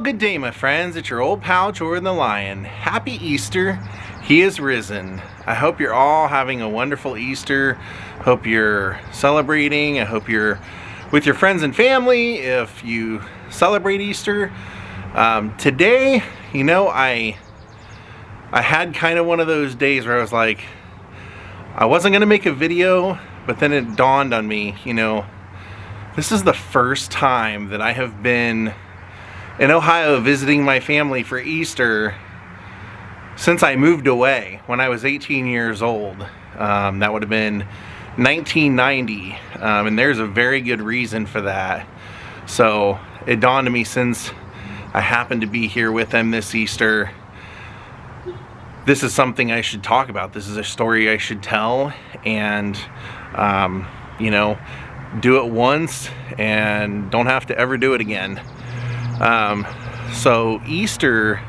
good day, my friends. It's your old pal Jordan the Lion. Happy Easter. He is risen. I hope you're all having a wonderful Easter. Hope you're celebrating. I hope you're with your friends and family if you celebrate Easter. Today, you know, I had kind of one of those days where I was like, I wasn't gonna make a video, but then it dawned on me, you know, this is the first time that I have been in Ohio visiting my family for Easter since I moved away when I was 18 years old. That would have been 1990, and there's a very good reason for that. So it dawned on me, since I happened to be here with them this Easter, this is something I should talk about. This is a story I should tell, and you know, do it once and don't have to ever do it again. So Easter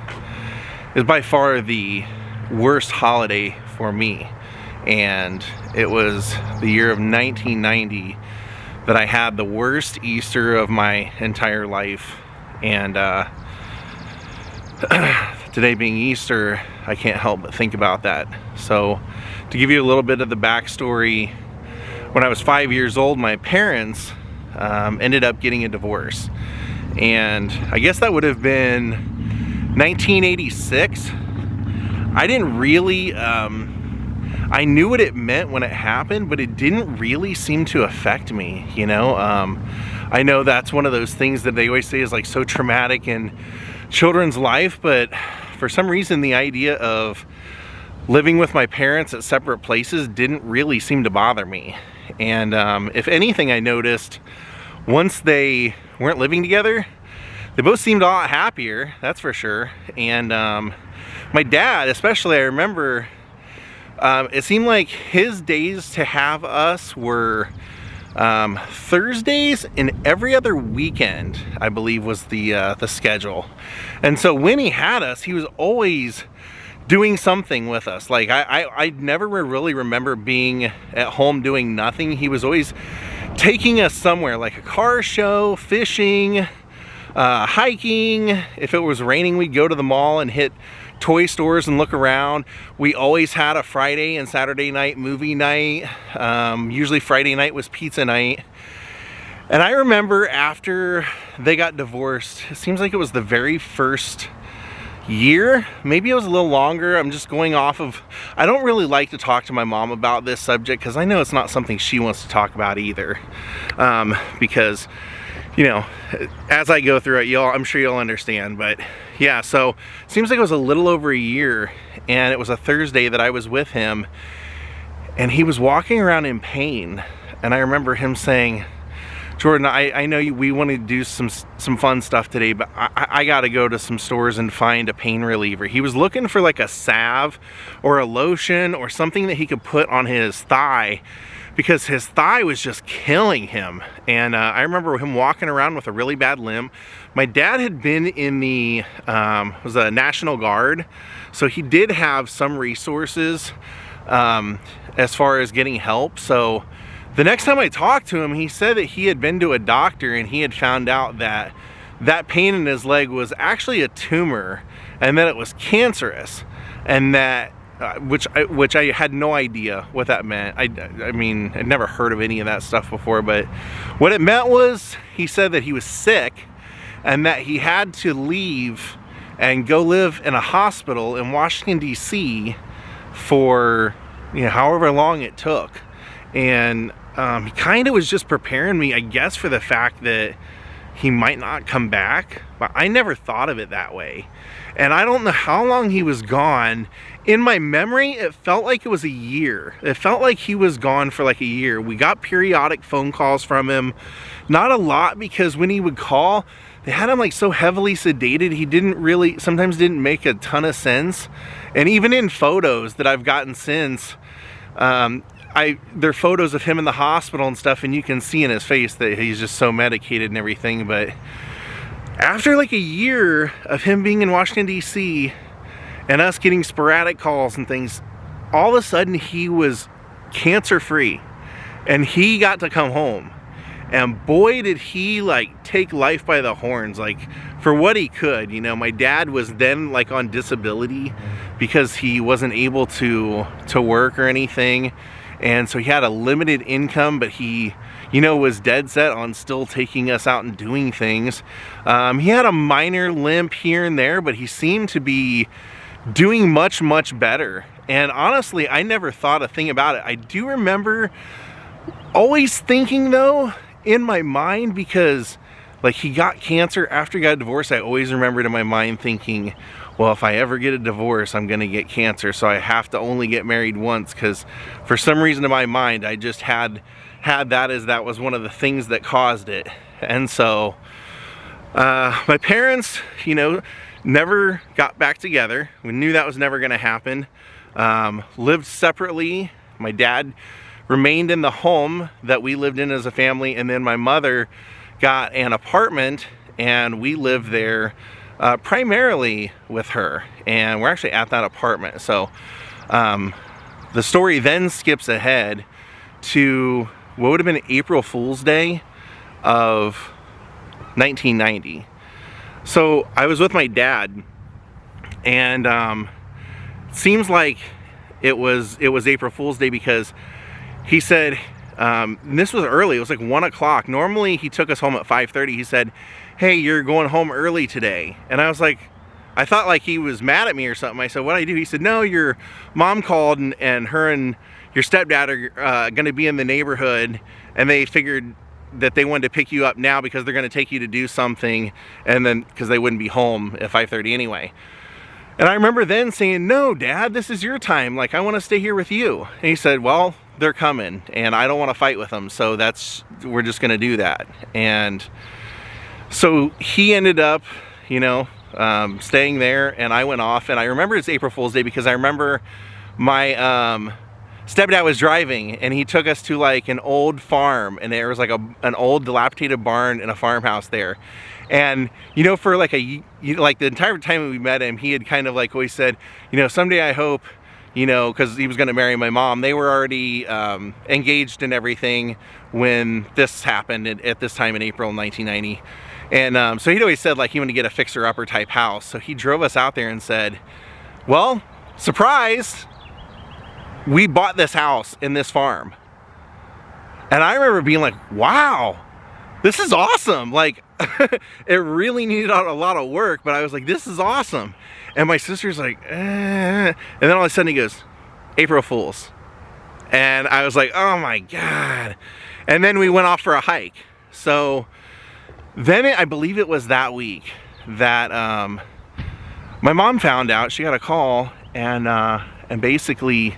is by far the worst holiday for me, and it was the year of 1990 that I had the worst Easter of my entire life. And today being Easter, I can't help but think about that. So to give you a little bit of the backstory, when I was 5 years old, my parents ended up getting a divorce. And I guess that would have been 1986. I didn't really, I knew what it meant when it happened, but it didn't really seem to affect me, you know? I know that's one of those things that they always say is like so traumatic in children's life, but for some reason the idea of living with my parents at separate places didn't really seem to bother me. And if anything, I noticed once they weren't living together, they both seemed a lot happier, that's for sure. And my dad especially, I remember, it seemed like his days to have us were Thursdays and every other weekend, I believe was the schedule. And so when he had us, he was always doing something with us. Like I never really remember being at home doing nothing. He was always taking us somewhere, like a car show, fishing, hiking. If it was raining, we'd go to the mall and hit toy stores and look around. We always had a Friday and Saturday night movie night. Usually Friday night was pizza night. And I remember after they got divorced, it seems like it was the very first year, maybe it was a little longer. I'm just going off of, I don't really like to talk to my mom about this subject because I know it's not something she wants to talk about either. Because, you know, as I go through it, I'm sure you'll understand. But yeah, so it seems like it was a little over a year, and it was a Thursday that I was with him, and he was walking around in pain. And I remember him saying, Jordan, I know we want to do some fun stuff today, but I gotta go to some stores and find a pain reliever. He was looking for like a salve or a lotion or something that he could put on his thigh, because his thigh was just killing him. And I remember him walking around with a really bad limp. My dad had been in the was a National Guard, so he did have some resources as far as getting help. So the next time I talked to him, he said that he had been to a doctor and he had found out that that pain in his leg was actually a tumor, and that it was cancerous, and that which I had no idea what that meant. I mean, I'd never heard of any of that stuff before, but what it meant was, he said that he was sick and that he had to leave and go live in a hospital in Washington, D.C. for, you know, however long it took. And he kind of was just preparing me, I guess, for the fact that he might not come back, but I never thought of it that way. And I don't know how long he was gone. In my memory, it felt like it was a year. It felt like he was gone for like a year. We got periodic phone calls from him. Not a lot, because when he would call, they had him like so heavily sedated, he sometimes didn't make a ton of sense. And even in photos that I've gotten since, they're photos of him in the hospital and stuff, and you can see in his face that he's just so medicated and everything. But after like a year of him being in Washington, D.C., and us getting sporadic calls and things, all of a sudden he was cancer free and he got to come home. and boy did he like take life by the horns, like for what he could. You know, my dad was then like on disability because he wasn't able to work or anything, and so he had a limited income, but he, you know, was dead set on still taking us out and doing things. He had a minor limp here and there, but he seemed to be doing much better. And honestly, I never thought a thing about it. I do remember always thinking though in my mind, because like he got cancer after he got divorced, I always remembered in my mind thinking, well, if I ever get a divorce, I'm gonna get cancer, so I have to only get married once, because for some reason in my mind I just had that as that was one of the things that caused it. And so my parents, you know, never got back together. We knew that was never gonna happen. Lived separately. My dad remained in the home that we lived in as a family, and then my mother got an apartment and we lived there primarily with her, and we're actually at that apartment. So the story then skips ahead to what would have been April Fool's Day of 1990. So I was with my dad, and it seems like it was April Fool's Day because he said, and this was early, it was like 1 o'clock. Normally he took us home at 5:30. He said, hey, you're going home early today. And I was like, I thought like he was mad at me or something. I said, what'd I do? He said, no, your mom called and her and your stepdad are gonna be in the neighborhood, and they figured that they wanted to pick you up now because they're gonna take you to do something, and then because they wouldn't be home at 5:30 anyway. And I remember then saying, no, Dad, this is your time. Like, I want to stay here with you. And he said, well, they're coming and I don't want to fight with them, so we're just gonna do that. And so he ended up, you know, staying there, and I went off. And I remember it's April Fool's Day because I remember my stepdad was driving and he took us to like an old farm, and there was like an old dilapidated barn and a farmhouse there. And you know, for like like the entire time we met him, he had kind of like always said, you know, someday I hope, you know, because he was going to marry my mom. They were already engaged and everything when this happened at this time in April 1990. And so he'd always said like he wanted to get a fixer-upper type house. So he drove us out there and said, well, surprise, we bought this house in this farm. And I remember being like, wow, this is awesome. Like, it really needed a lot of work, but I was like, this is awesome. And my sister's like, and then all of a sudden he goes, April Fools. And I was like, oh my God. And then we went off for a hike. So then I believe it was that week that my mom found out. She got a call, and basically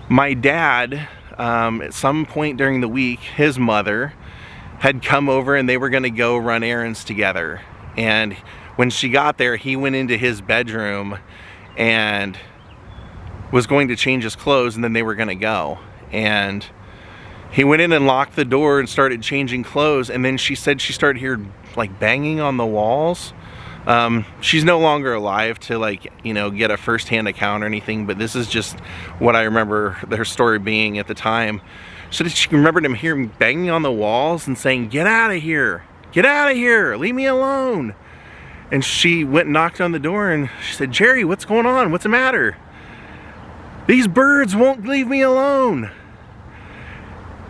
my dad, at some point during the week, his mother had come over and they were gonna go run errands together. And when she got there, he went into his bedroom and was going to change his clothes, and then they were gonna go. And he went in and locked the door and started changing clothes, and then she said she started hearing like banging on the walls. She's no longer alive to like, you know, get a first-hand account or anything, but this is just what I remember her story being at the time. So she remembered him hearing banging on the walls and saying, get out of here, leave me alone. And she went and knocked on the door and she said, Jerry, what's going on? What's the matter? These birds won't leave me alone.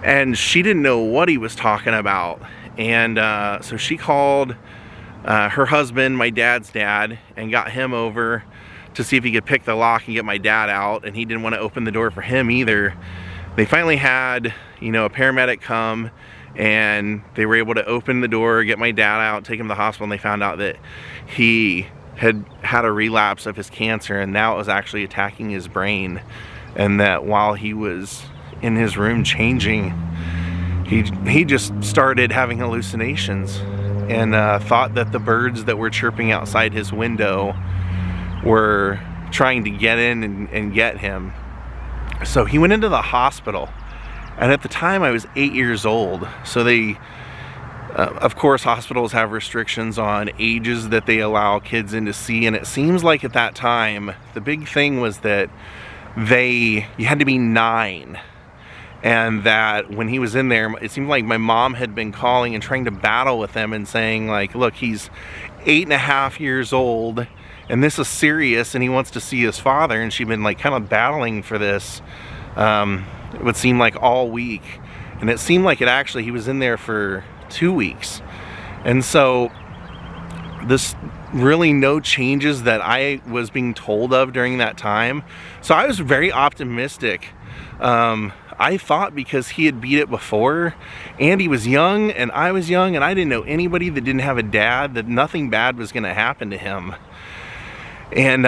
And she didn't know what he was talking about. And so she called her husband, my dad's dad, and got him over to see if he could pick the lock and get my dad out. And he didn't want to open the door for him either. They finally had, you know, a paramedic come, and they were able to open the door, get my dad out, take him to the hospital, and they found out that he had had a relapse of his cancer, and now it was actually attacking his brain. And that while he was in his room changing, he just started having hallucinations, and thought that the birds that were chirping outside his window were trying to get in and get him. So he went into the hospital, and at the time I was 8 years old. So they, of course, hospitals have restrictions on ages that they allow kids in to see, and it seems like at that time the big thing was that you had to be 9. and that when he was in there, it seemed like my mom had been calling and trying to battle with him and saying like, look, he's 8.5 years old and this is serious and he wants to see his father, and she'd been like kind of battling for this, it would seem like all week, and it seemed like he was in there for 2 weeks. And so this really no changes that I was being told of during that time. So I was very optimistic. I thought because he had beat it before, and he was young and I was young and I didn't know anybody that didn't have a dad, that nothing bad was going to happen to him. And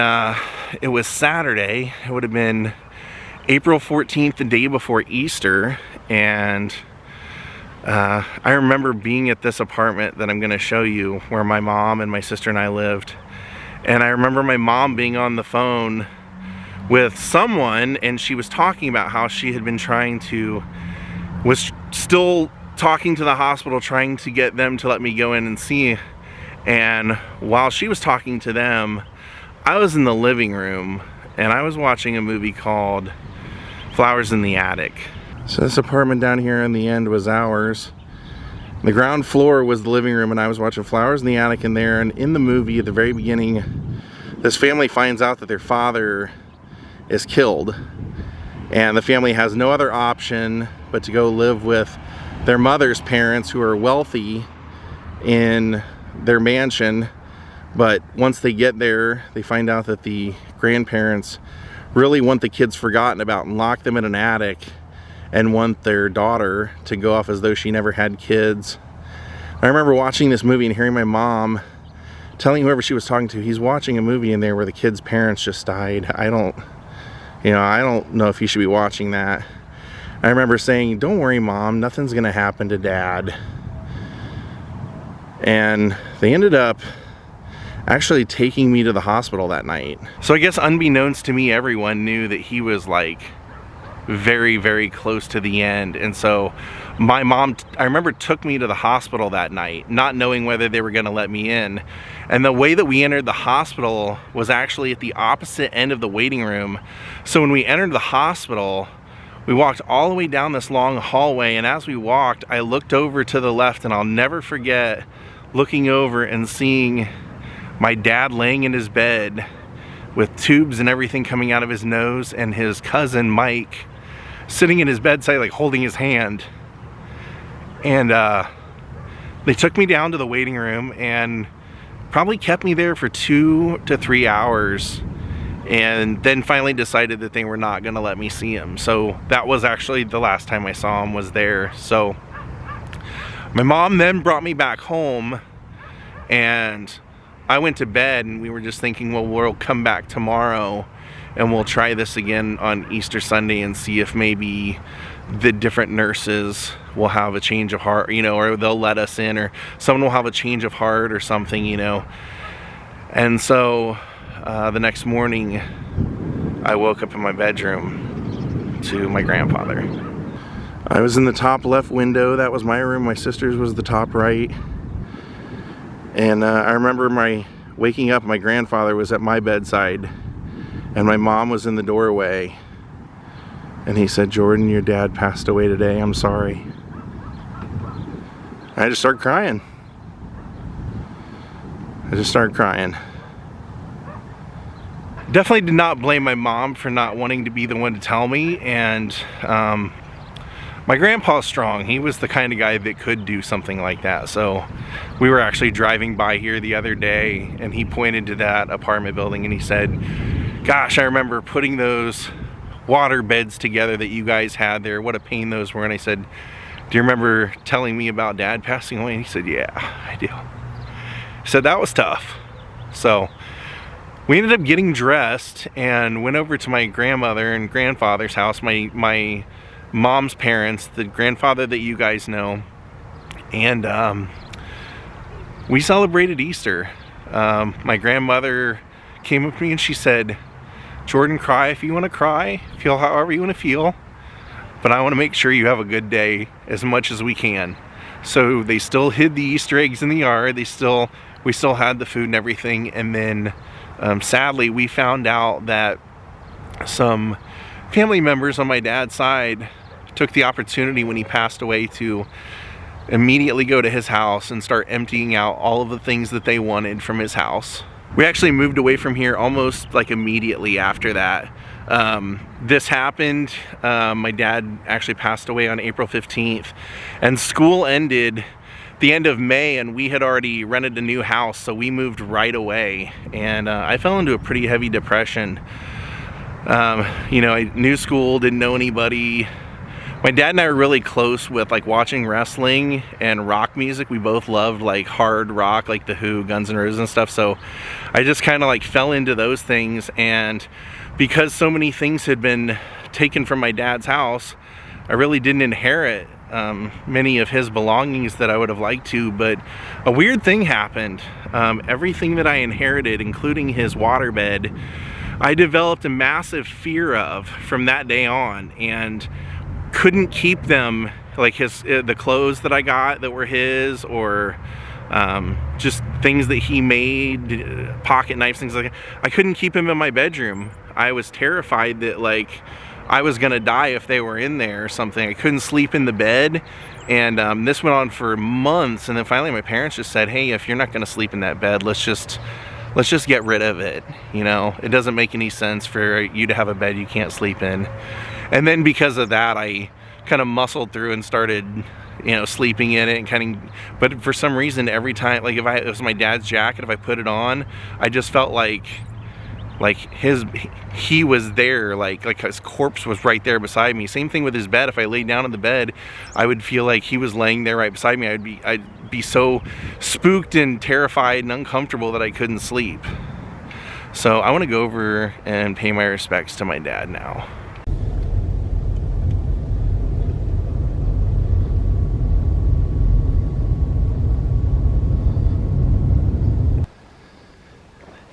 it was Saturday. It would have been April 14th, the day before Easter, and I remember being at this apartment that I'm going to show you where my mom and my sister and I lived. And I remember my mom being on the phone with someone, and she was talking about how she had been was still talking to the hospital, trying to get them to let me go in and see. And while she was talking to them, I was in the living room and I was watching a movie called Flowers in the Attic. So this apartment down here in the end was ours. The ground floor was the living room, and I was watching Flowers in the Attic in there. And in the movie, at the very beginning, this family finds out that their father is killed, and the family has no other option but to go live with their mother's parents, who are wealthy, in their mansion. But once they get there, they find out that the grandparents really want the kids forgotten about and lock them in an attic, and want their daughter to go off as though she never had kids. I remember watching this movie and hearing my mom telling whoever she was talking to, he's watching a movie in there where the kid's parents just died. I don't know if you should be watching that. I remember saying, don't worry, Mom, nothing's gonna happen to Dad. And they ended up actually taking me to the hospital that night. So I guess unbeknownst to me, everyone knew that he was like very, very close to the end. And so my mom, I remember, took me to the hospital that night, not knowing whether they were gonna let me in. And the way that we entered the hospital was actually at the opposite end of the waiting room. So when we entered the hospital, we walked all the way down this long hallway, and as we walked, I looked over to the left, and I'll never forget looking over and seeing my dad laying in his bed with tubes and everything coming out of his nose, and his cousin Mike sitting in his bedside, like holding his hand. And they took me down to the waiting room and probably kept me there for 2 to 3 hours, and then finally decided that they were not going to let me see him. So that was actually the last time I saw him, was there. So my mom then brought me back home, and I went to bed, and we were just thinking, well, we'll come back tomorrow and we'll try this again on Easter Sunday and see if maybe the different nurses will have a change of heart, you know, or they'll let us in, or someone will have a change of heart or something, you know. And so the next morning I woke up in my bedroom to my grandfather. I was in the top left window. That was my room. My sister's was the top right. And I remember waking up, my grandfather was at my bedside, and my mom was in the doorway. And he said, "Jordan, your dad passed away today. I'm sorry." I just started crying. Definitely did not blame my mom for not wanting to be the one to tell me. And my grandpa's strong. He was the kind of guy that could do something like that. So we were actually driving by here the other day, and he pointed to that apartment building and he said, "Gosh, I remember putting those water beds together that you guys had there. What a pain those were." And I said, "Do you remember telling me about Dad passing away?" And he said, "Yeah, I do." He said, "That was tough." So we ended up getting dressed and went over to my grandmother and grandfather's house, my mom's parents, the grandfather that you guys know. And we celebrated Easter. My grandmother came up to me and she said, "Jordan, cry if you want to cry, feel however you want to feel, but I want to make sure you have a good day as much as we can." So they still hid the Easter eggs in the yard. We still had the food and everything. And then sadly, we found out that some family members on my dad's side took the opportunity when he passed away to immediately go to his house and start emptying out all of the things that they wanted from his house. We actually moved away from here almost like immediately after that. This happened. My dad actually passed away on April 15th, and school ended the end of May, and we had already rented a new house, so we moved right away. And I fell into a pretty heavy depression. You know, I knew school, didn't know anybody. My dad and I were really close with like watching wrestling and rock music. We both loved like hard rock, like The Who, Guns N' Roses and stuff. So I just kind of like fell into those things, and because so many things had been taken from my dad's house, I really didn't inherit many of his belongings that I would have liked to. But a weird thing happened. Everything that I inherited, including his waterbed, I developed a massive fear of from that day on, and couldn't keep them, like the clothes that I got that were his, or just things that he made, pocket knives, things like that. I couldn't keep him in my bedroom. I was terrified that like I was gonna die if they were in there or something. I couldn't sleep in the bed, and this went on for months. And then finally my parents just said, hey, if you're not gonna sleep in that bed, let's just get rid of it. You know, it doesn't make any sense for you to have a bed you can't sleep in. And then because of that, I kind of muscled through and started, you know, sleeping in it, and but for some reason, every time, like if it was my dad's jacket, if I put it on, I just felt like he was there, like his corpse was right there beside me. Same thing with his bed. If I laid down in the bed, I would feel like he was laying there right beside me. I'd be so spooked and terrified and uncomfortable that I couldn't sleep. So I want to go over and pay my respects to my dad now.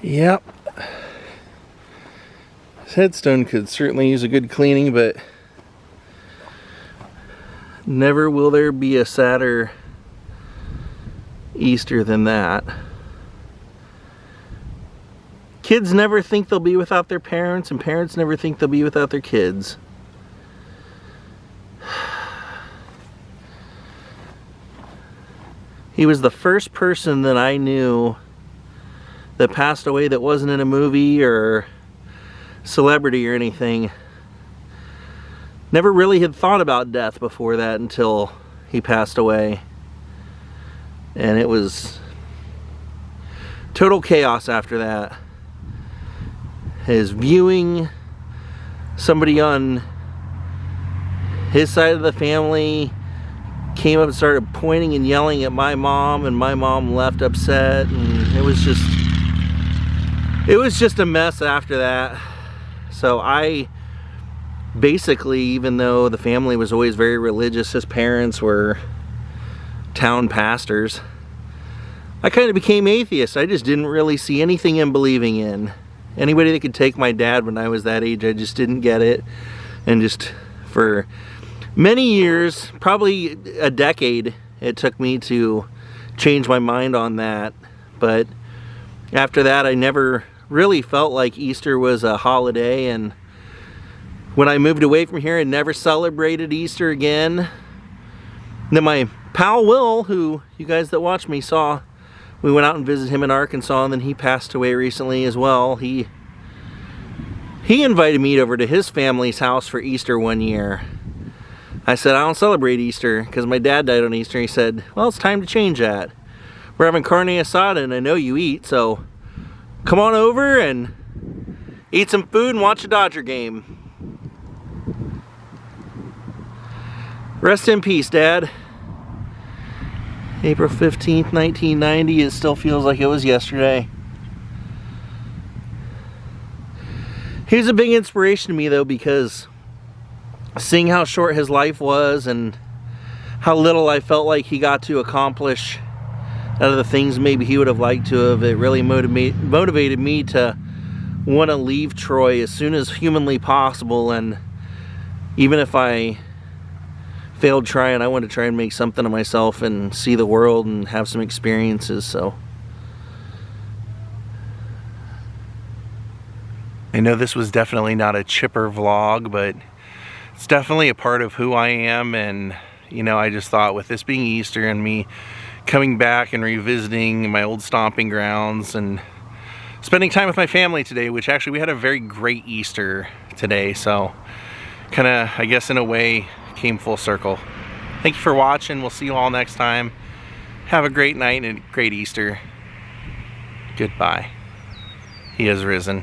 Yep. His headstone could certainly use a good cleaning, but never will there be a sadder Easter than that. Kids never think they'll be without their parents, and parents never think they'll be without their kids. He was the first person that I knew that passed away that wasn't in a movie or celebrity or anything. Never really had thought about death before that until he passed away. And it was total chaos after that. His viewing, somebody on his side of the family came up and started pointing and yelling at my mom, and my mom left upset, and it was just a mess after that. So I basically, even though the family was always very religious, his parents were town pastors, I kind of became atheist. I just didn't really see anything in believing in. Anybody that could take my dad when I was that age, I just didn't get it. And just for many years, probably a decade, it took me to change my mind on that. But after that, I never really felt like Easter was a holiday. And when I moved away from here, I never celebrated Easter again. And then my pal Will, who you guys that watch me saw, we went out and visited him in Arkansas, and then he passed away recently as well. He invited me over to his family's house for Easter one year. I said, I don't celebrate Easter because my dad died on Easter. He said, well, it's time to change that. We're having carne asada, and I know you eat, so come on over and eat some food and watch a Dodger game. Rest in peace, Dad. April 15th, 1990, it still feels like it was yesterday. He was a big inspiration to me, though, because seeing how short his life was and how little I felt like he got to accomplish out of the things maybe he would have liked to have, it really motivated me to want to leave Troy as soon as humanly possible. And even if I failed trying, I want to try and make something of myself and see the world and have some experiences. So I know this was definitely not a chipper vlog, but it's definitely a part of who I am. And you know, I just thought with this being Easter and me coming back and revisiting my old stomping grounds and spending time with my family today, which actually we had a very great Easter today, so kind of, I guess in a way, came full circle. Thank you for watching. We'll see you all next time. Have a great night and a great Easter. Goodbye. He has risen.